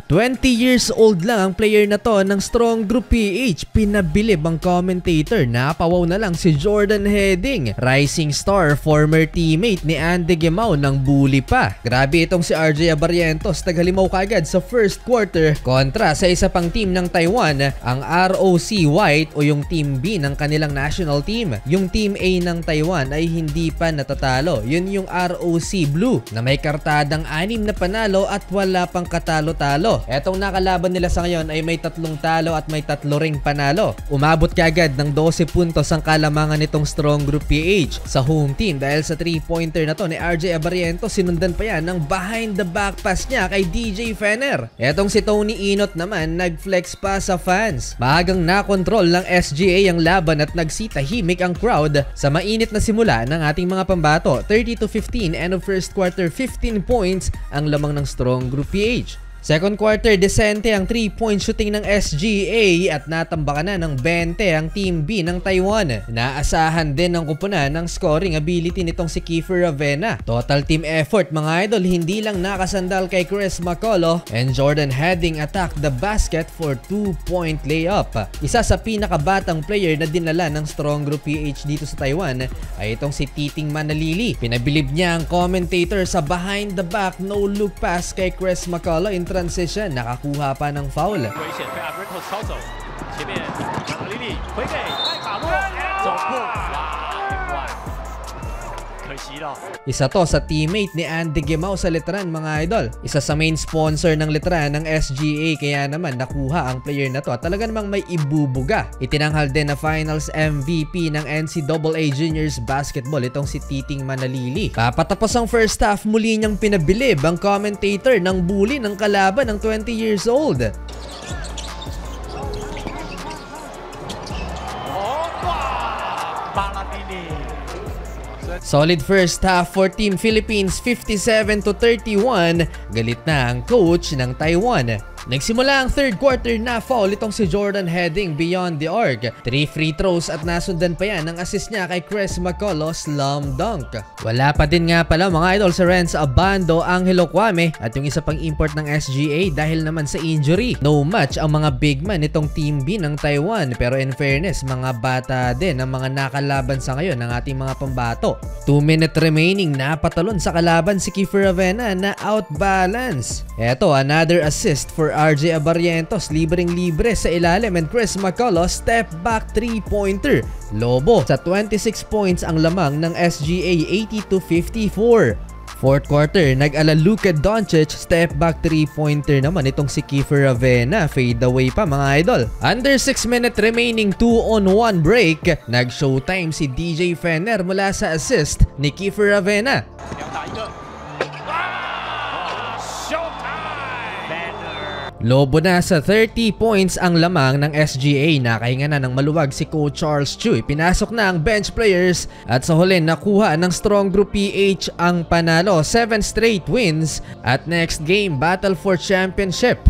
20 years old lang ang player na to ng Strong Group PH. Pinabilib ang commentator. Napawaw na lang si Jordan Heading. Rising star, former teammate ni Andy Gemao ng bully pa. Grabe itong si RJ Abarientos. Naghalimaw kagad sa first quarter kontra sa isa pang team ng Taiwan, ang ROC White o yung Team B ng kanilang national team. Yung Team A ng Taiwan ay hindi pa natatalo. Yun yung ROC Blue na may kartadang 6 na panalo at wala pang katalo-talo. Etong nakalaban nila sa ngayon ay may 3 talo at may 3 ring panalo. Umabot kagad ng 12 puntos ang kalamangan nitong Strong Group PH sa home team dahil sa 3-pointer na to ni RJ Abarientos. Sinundan pa yan ng behind the back pass niya kay DJ Fener. Etong si Tony Inot naman nag-flex pa sa fans. Maagang nakontrol ng SGA ang laban at nagsitahimik ang crowd sa mainit na simula ng ating mga pambato. 30-15 end of first quarter, 15 points ang lamang ng Strong Group PH. Second quarter, desente ang 3-point shooting ng SGA at natambakan na ng 20 ang Team B ng Taiwan. Naasahan din ng kupunan ng scoring ability nitong si Kiefer Ravena. Total team effort mga idol, hindi lang nakasandal kay Chris McCullough and Jordan Heading attacked the basket for 2-point layup. Isa sa pinakabatang player na dinala ng Strong Group PH dito sa Taiwan ay itong si Titing Manalili. Pinabilib niya ang commentator sa behind the back no look pass kay Chris McCullough in transition, nakakuha pa ng foul. Isa to sa teammate ni Andy Gemao sa Letran mga idol. Isa sa main sponsor ng Letran ng SGA, kaya naman nakuha ang player na to at talaga namang may ibubuga. Itinanghal din na finals MVP ng NCAA Juniors Basketball itong si Titing Manalili. Papatapos ang first half, muli niyang pinabilib ang commentator ng bully ng kalaban ng 20 years old. Solid first half for Team Philippines, 57-31. Galit na ang coach ng Taiwan. Nagsimula ang third quarter na foul itong si Jordan Heading beyond the arc. 3 free throws at nasundan pa yan ng assist niya kay Chris McCullough slam dunk. Wala pa din nga pala mga idol sa Renz Abando, Angelo Kwame at yung isa pang import ng SGA dahil naman sa injury. No match ang mga big man itong Team B ng Taiwan, pero in fairness mga bata din ang mga nakalaban sa ngayon ng ating mga pambato. 2 minute remaining, napatalon sa kalaban si Kiefer Ravena na outbalance. Eto, another assist for RJ Abarientos, libreng-libre sa ilalim and Chris McCullough step back 3-pointer. Lobo sa 26 points ang lamang ng SGA, 80-54. Fourth quarter, nag-ala Luka Doncic, step back 3-pointer naman itong si Kiefer Ravena, fade away pa mga idol. Under 6 minute remaining, 2-on-1 break, nag-showtime si DJ Fener mula sa assist ni Kiefer Ravena. Lobo na sa 30 points ang lamang ng SGA. Nakahinga na ng maluwag si Coach Charles Chu. Pinasok na ang bench players at sa huli nakuha ng Strong Group PH ang panalo. 7 straight wins at next game, battle for championship.